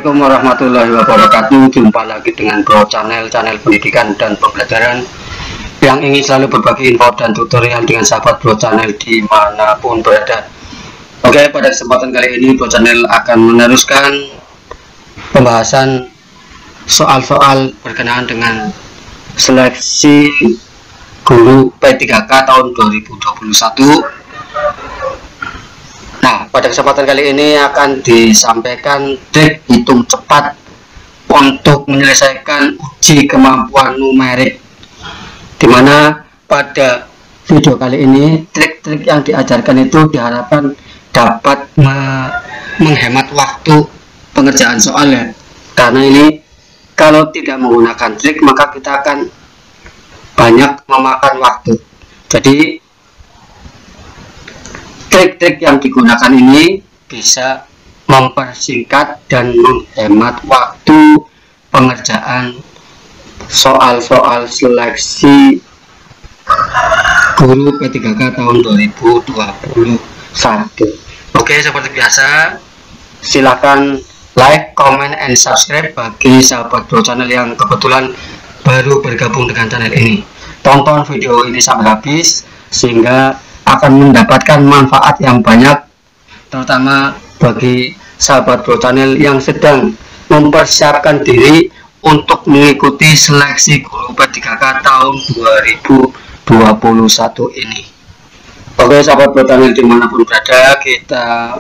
Assalamualaikum warahmatullahi wabarakatuh. Jumpa lagi dengan Bro Channel pendidikan dan pembelajaran yang ingin selalu berbagi info dan tutorial dengan sahabat Bro Channel dimanapun berada. Oke, pada kesempatan kali ini Bro Channel akan meneruskan pembahasan soal-soal berkenaan dengan seleksi guru P3K tahun 2021. Nah, pada kesempatan kali ini akan disampaikan trik hitung cepat untuk menyelesaikan uji kemampuan numerik, dimana pada video kali ini trik-trik yang diajarkan itu diharapkan dapat menghemat waktu pengerjaan soal ya, karena ini kalau tidak menggunakan trik maka kita akan banyak memakan waktu. Jadi trik-trik yang digunakan ini bisa mempersingkat dan menghemat waktu pengerjaan soal-soal seleksi guru P3K tahun 2021. Oke, seperti biasa silakan like, comment, and subscribe bagi sahabat Bro Channel yang kebetulan baru bergabung dengan channel ini. Tonton video ini sampai habis sehingga akan mendapatkan manfaat yang banyak, terutama bagi sahabat Bro Channel yang sedang mempersiapkan diri untuk mengikuti seleksi guru P3K tahun 2021 ini. Oke, sahabat Bro Channel dimanapun berada, kita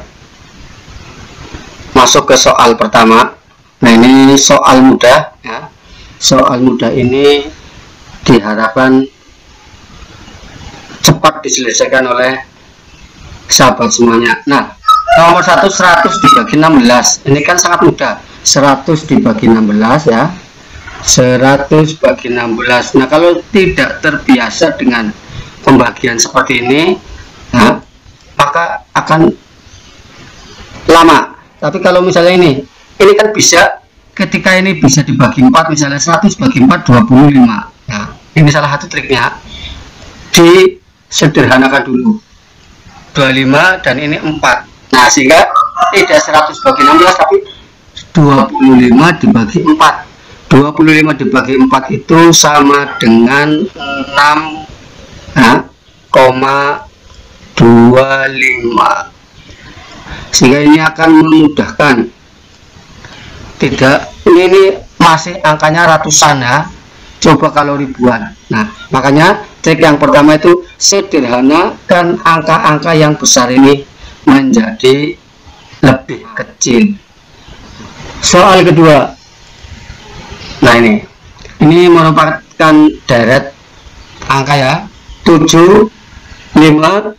masuk ke soal pertama. Nah, ini soal mudah ya. Soal mudah ini diharapkan cepat diselesaikan oleh sahabat semuanya. Nah, nomor 100 dibagi 16 ini kan sangat mudah. 100 dibagi 16 ya, 100 bagi 16. Nah, kalau tidak terbiasa dengan pembagian seperti ini, nah, maka akan lama. Tapi kalau misalnya ini kan bisa, ketika ini bisa dibagi 4, misalnya 100 bagi 4 25. Nah, ini salah satu triknya. Disederhanakan dulu 25 dan ini 4. Nah, sehingga tidak 100 bagi 16 tapi 25 dibagi 4. 25 dibagi 4 itu sama dengan 6,25. Sehingga ini akan memudahkan. Tidak, ini masih angkanya ratusan ya. Coba kalau ribuan. Nah, makanya trik yang pertama itu sederhanakan angka-angka yang besar ini menjadi lebih kecil. Soal kedua. Nah, ini merupakan deret angka ya. 7, 5,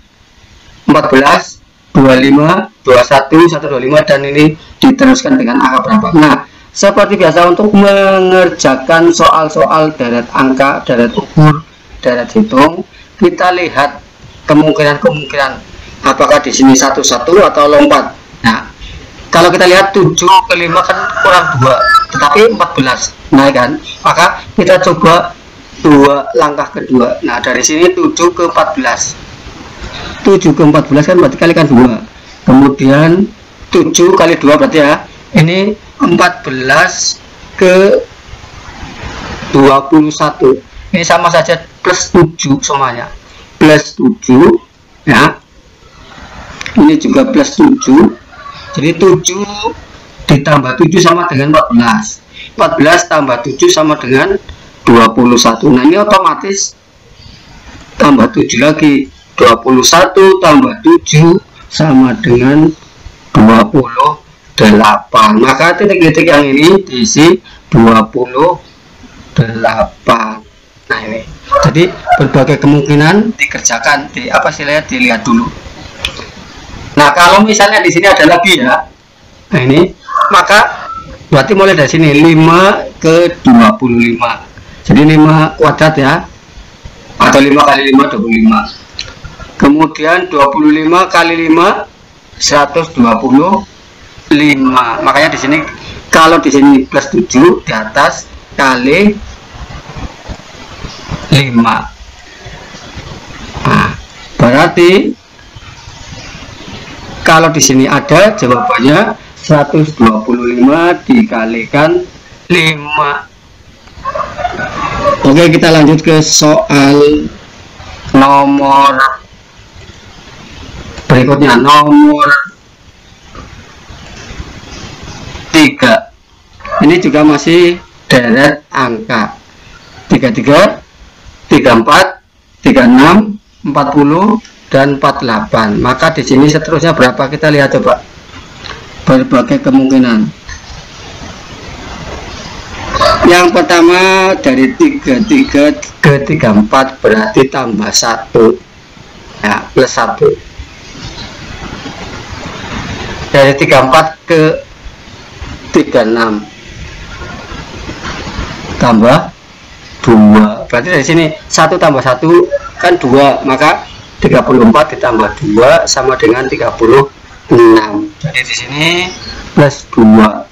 14, 25, 21, 125, dan ini diteruskan dengan angka berapa. Nah, seperti biasa untuk mengerjakan soal-soal deret angka, deret ukur, deret hitung, kita lihat kemungkinan apakah di sini 1 atau lompat. Nah, kalau kita lihat 7 ke 5 kan kurang 2, tetapi 14 naik kan, maka kita coba langkah kedua. Nah, dari sini 7 ke 14. 7 ke 14 kan berarti kalikan 2. Kemudian 7 kali 2 berarti ya, ini 14 ke 21. Ini sama saja plus 7 semuanya. Plus 7 ya. Ini juga plus 7. Jadi 7 ditambah 7 sama dengan 14. 14 tambah 7 sama dengan 21. Nah, ini otomatis tambah 7 lagi. 21 tambah 7 sama dengan 28. Maka titik-titik yang ini diisi 28. Nah, ini jadi berbagai kemungkinan dikerjakan, dilihat dulu. Nah, kalau misalnya di sini ada lagi ya, nah ini maka berarti mulai dari sini 5 ke 25. Jadi 5 kuadrat ya, atau 5 kali 5 25. Kemudian 25 kali 5 125. Makanya di sini kalau di sini plus 7 di atas kali 5. Nah, berarti kalau di sini ada jawabannya 125 dikalikan 5. Oke, kita lanjut ke soal nomor berikutnya, nomor 3. Ini juga masih deret angka 33, 34, 36, 40 dan 48. Maka di sini seterusnya berapa, kita lihat coba. Berbagai kemungkinan. Yang pertama dari 33 ke 34 berarti tambah 1 ya, plus 1. Dari 34 ke 36 tambah 2, berarti dari sini 1 tambah 1 kan 2, maka 34 ditambah 2 sama dengan 36. Jadi di sini plus 2.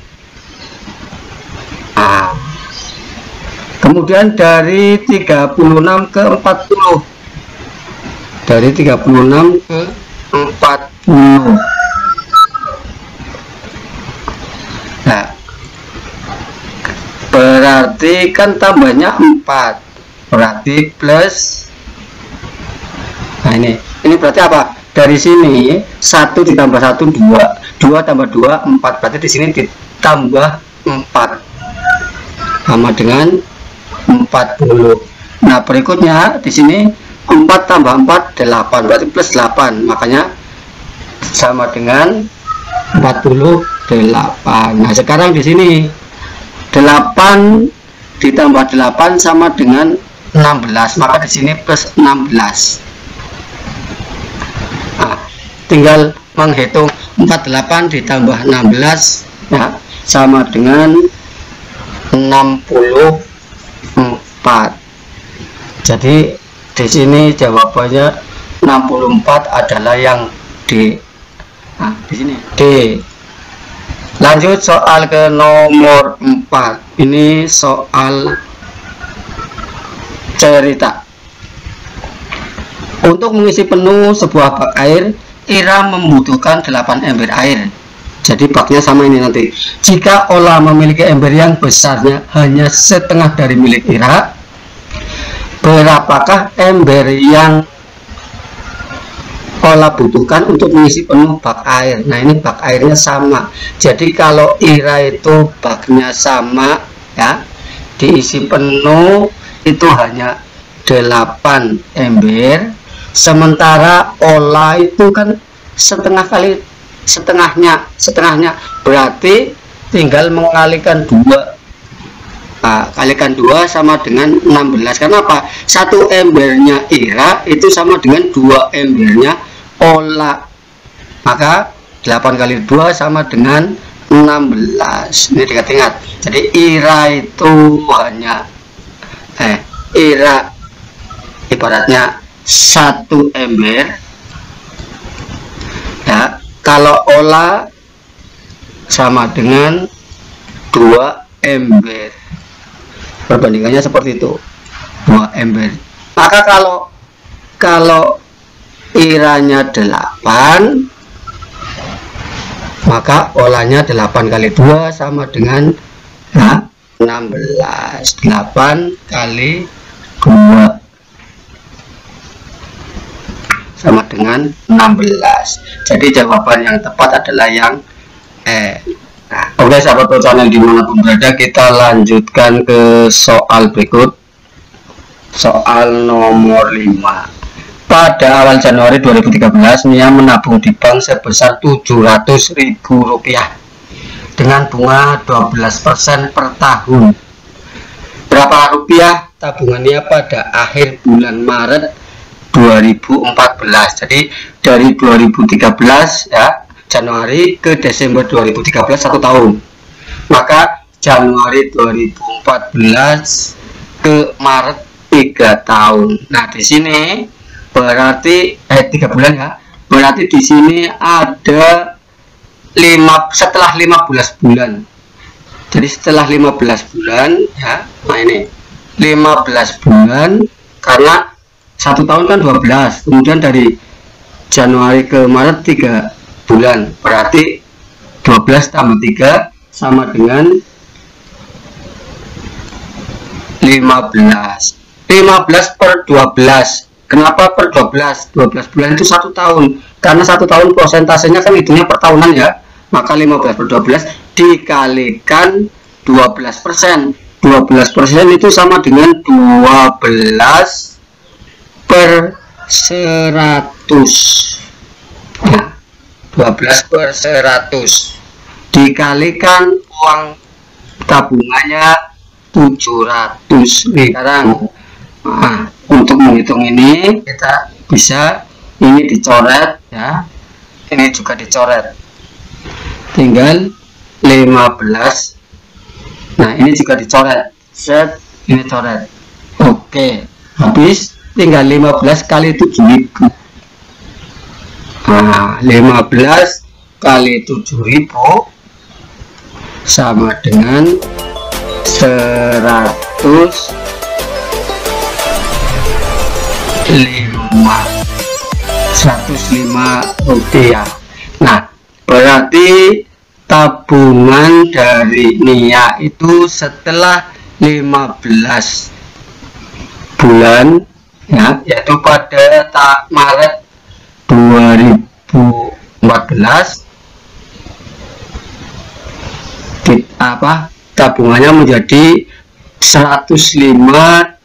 Nah, kemudian dari 36 ke 40, dari 36 ke 40. Nah, berarti kan tambahnya 4, berarti plus. Nah, ini berarti apa? Dari sini 1 ditambah 1 2, 2 tambah 2 4, berarti di sini ditambah 4 sama dengan 40. Nah, berikutnya di sini 4 tambah 4 8, berarti plus 8, makanya sama dengan 48. Nah, sekarang di sini 8 ditambah 8 sama dengan 16, maka di sini plus 16. Nah, tinggal menghitung 48 ditambah 16 ya, sama dengan 64. Jadi di sini jawabannya 64 adalah yang D. Nah, di sini D. Lanjut soal ke nomor 4. Ini soal cerita. Untuk mengisi penuh sebuah bak air, Ira membutuhkan 8 ember air. Jadi baknya sama ini nanti. Jika Ola memiliki ember yang besarnya hanya setengah dari milik Ira, berapakah ember yang Ola butuhkan untuk mengisi penuh bak air? Nah, ini bak airnya sama. Jadi kalau Ira itu baknya sama ya, diisi penuh itu hanya 8 ember, sementara Ola itu kan setengahnya berarti tinggal mengalikan 2. Nah, kalikan 2 sama dengan 16. Karena apa? 1 embernya Ira itu sama dengan 2 embernya Ola, maka 8 kali 2 sama dengan 16. Ini diingat-ingat. Jadi Ira itu hanya Ira ibaratnya 1 ember ya, kalau Ola sama dengan 2 ember. Perbandingannya seperti itu, 2 ember. Maka kalau Iranya 8, maka Olanya 8 kali 2 sama dengan 16. 8 kali 2 sama dengan 16. Jadi jawaban yang tepat adalah yang E. Nah, oke sahabat channel dimanapun berada, kita lanjutkan ke soal berikut. Soal nomor 5. Pada awal Januari 2013, Nia menabung di bank sebesar Rp700.000 dengan bunga 12% per tahun. Berapa rupiah tabungannya pada akhir bulan Maret 2014? Jadi dari 2013 ya, Januari ke Desember 2013 1 tahun. Maka Januari 2014 ke Maret 3 tahun. Nah, di sini berarti 3 bulan ya. Berarti di sini ada setelah 15 bulan. Jadi setelah 15 bulan ya. Nah, ini 15 bulan karena 1 tahun kan 12. Kemudian dari Januari ke Maret 3 bulan, berarti 12 tambah 3 sama dengan 15. 15 per 12. Kenapa per 12? 12 bulan itu 1 tahun. Karena 1 tahun prosentasenya kan hitungnya per tahunan ya. Maka 15 per 12 dikalikan 12%. 12% itu sama dengan 12 per 100. Ya, 12 per 100 dikalikan uang tabungannya 700. Sekarang untuk menghitung ini kita bisa ini dicoret ya, ini juga dicoret, tinggal 15. Nah ini juga dicoret, set, ini coret. Oke, habis tinggal 15 kali 7.000. Nah 15 kali 7.000 sama dengan 105 rupiah. Nah berarti tabungan dari Nia itu setelah 15 bulan ya, yaitu pada Maret 2014 tabungannya menjadi 105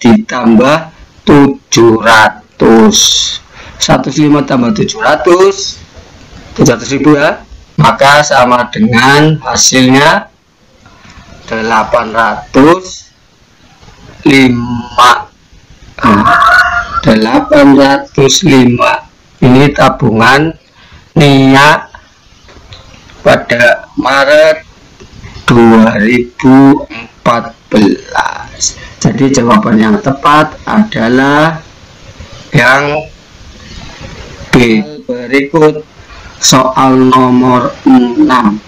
ditambah 700. 105 tambah 700.000 ya, maka sama dengan hasilnya 805. Ini tabungan Nia pada Maret 2014. Jadi jawaban yang tepat adalah yang B. Berikut soal nomor 6.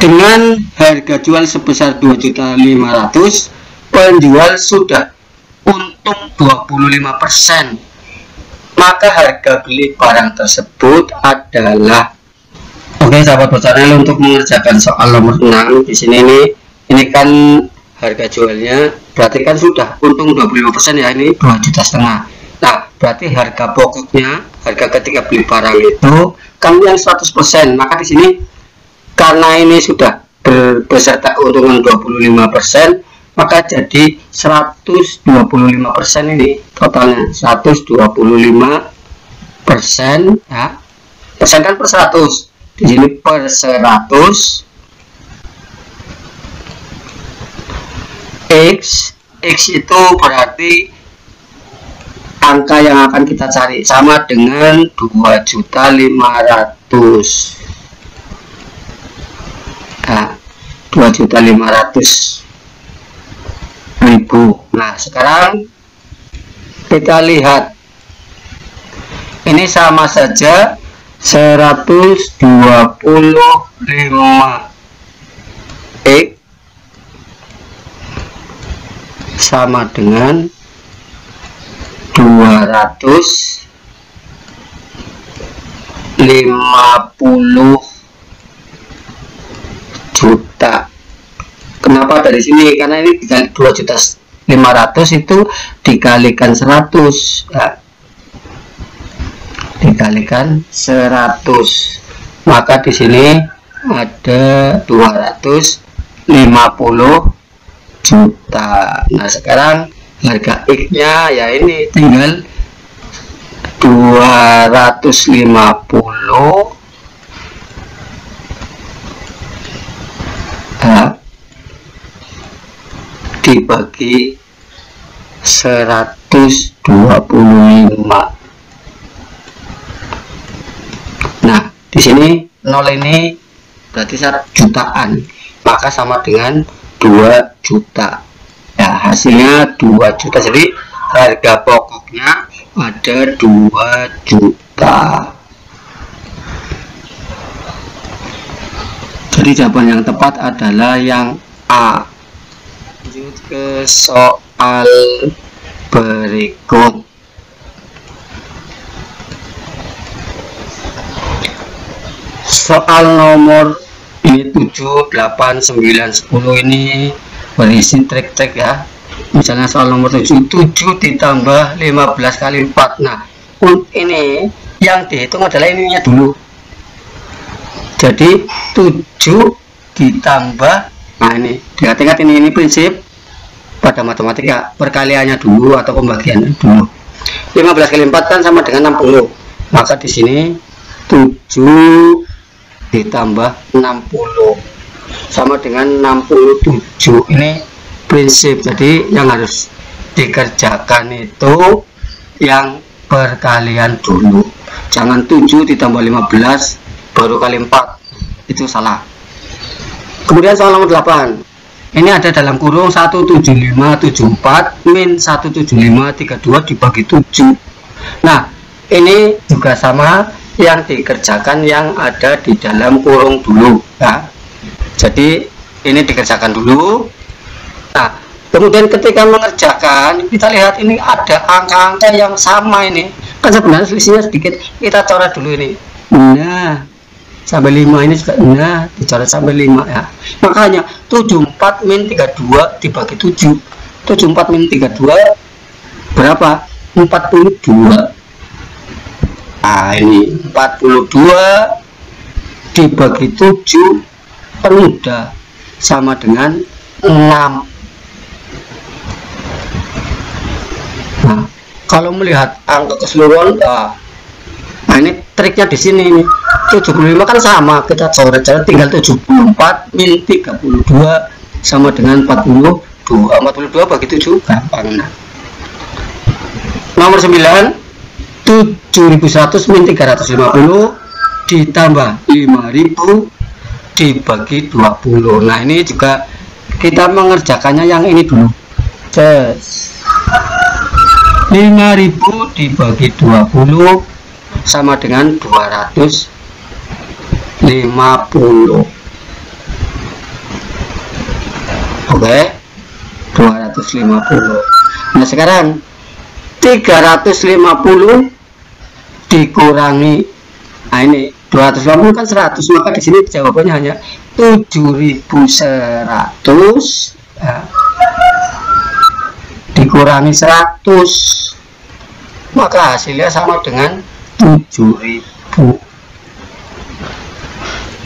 Dengan harga jual sebesar 2.500.000, penjual sudah untung 25%. Maka harga beli barang tersebut adalah. Oke sahabat channel, untuk mengerjakan soal nomor 6 di sini ini kan harga jualnya berarti kan sudah untung 25% ya, ini 2,5 juta. Nah berarti harga pokoknya, harga ketika beli barang itu kan yang 100%, maka di sini karena ini sudah beserta keuntungan 25%, maka jadi 125% ini totalnya 125% ya. Persen kan per 100, di sini per 100. X itu berarti angka yang akan kita cari sama dengan 2.500.000. Nah, 2.500.000. Nah, sekarang kita lihat ini sama saja 125 X sama dengan 250 juta. Kenapa dari sini? Karena ini dikali 2.500.000 itu dikalikan 100 ya. Dikalikan 100, maka di sini ada 250 juta. Nah sekarang harga X-nya ya ini tinggal 250 dibagi 125. Nah di sini 0 ini berarti jutaan, maka sama dengan 2 juta ya, hasilnya 2 juta. Jadi harga pokoknya ada 2 juta. Jadi jawaban yang tepat adalah yang A. Lanjut ke soal berikut. soal nomor ini 7, 8, 9, 10 ini berisi trik-trik ya. Misalnya soal nomor 7 ditambah 15 kali 4. Nah, ini yang dihitung adalah ininya dulu. Jadi 7 ditambah, nah ini ingat-ingat ini prinsip pada matematika, perkaliannya dulu atau pembagiannya dulu. 15 kali 4 kan sama dengan 60. Maka di sini 7 ditambah 60 sama dengan 67. Ini prinsip. Jadi yang harus dikerjakan itu yang perkalian dulu. Jangan 7 ditambah 15 baru kali 4. Itu salah. Kemudian soal nomor 8. Ini ada dalam kurung 17574 min 17532 dibagi 7. Nah, ini juga sama yang dikerjakan yang ada di dalam kurung dulu ya. Jadi ini dikerjakan dulu. Nah, kemudian ketika mengerjakan kita lihat ini ada angka-angka yang sama. ini kan sebenarnya selisihnya sedikit, kita coret dulu ini. Nah, sampai 5 ini juga nah dicoret sampai 5 ya. Makanya 74 min 32 dibagi 7. 74 min 32 berapa? 42. Nah, ini 42 dibagi 7 kan mudah, sama dengan 6. Nah, kalau melihat angka keseluruhan, nah ini triknya di sini ini. 75 kan sama, kita coret-coret tinggal 74 min 32 sama dengan 42. 42 bagi 7 gampang. Nah, nomor 9, 7100 min 350 ditambah 5000 dibagi 20. Nah, ini juga kita mengerjakannya yang ini dulu. 5000 dibagi 20 sama dengan 250. Oke, 250. Nah, sekarang 350 dikurangi, nah ini 250 kan 100, maka di sini jawabannya hanya 7100 ya, dikurangi 100, maka hasilnya sama dengan 7000.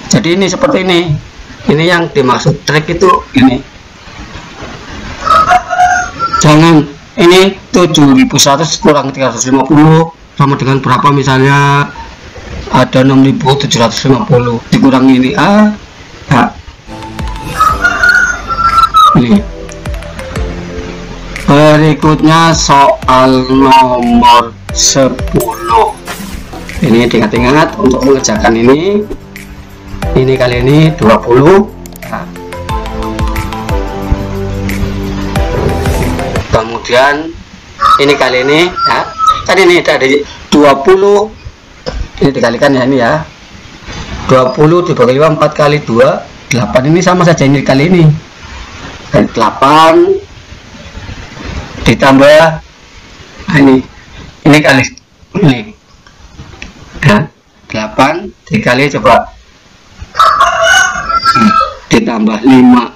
Jadi ini seperti ini yang dimaksud trik itu ini. Jangan ini 7100 kurang 350 sama dengan berapa, misalnya ada 6750 dikurangi ini ini. Berikutnya soal nomor 10. Ini diingat-ingat untuk mengerjakan ini kali ini 20 nah. Kemudian ini kali ini ya, kan ini dari 20 ini dikalikan ya, ini ya 20 dibagi 5 4 kali 2 8. Ini sama saja ini kali ini, dan 8 ditambah ini kali ini ya, 8 dikali coba ditambah 5,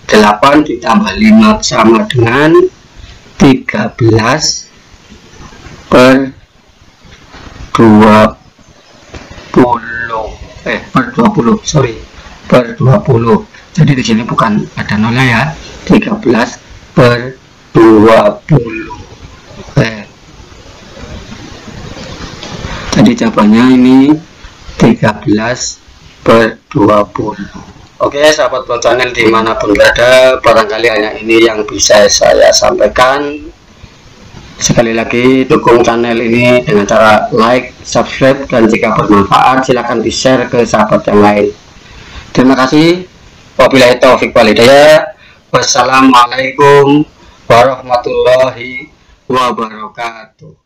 8 ditambah 5 sama dengan 13 per 20 per 20. Jadi di sini bukan ada nolnya ya, 13 per 20. Jadi jawabannya ini 13 per 20. Oke, sahabat Pro Channel dimanapun berada, barangkali hanya ini yang bisa saya sampaikan. Sekali lagi dukung channel ini dengan cara like, subscribe, dan jika bermanfaat silahkan di share ke sahabat yang lain. Terima kasih. Wabillahi taufiq wal hidayah. Wassalamualaikum warahmatullahi wabarakatuh.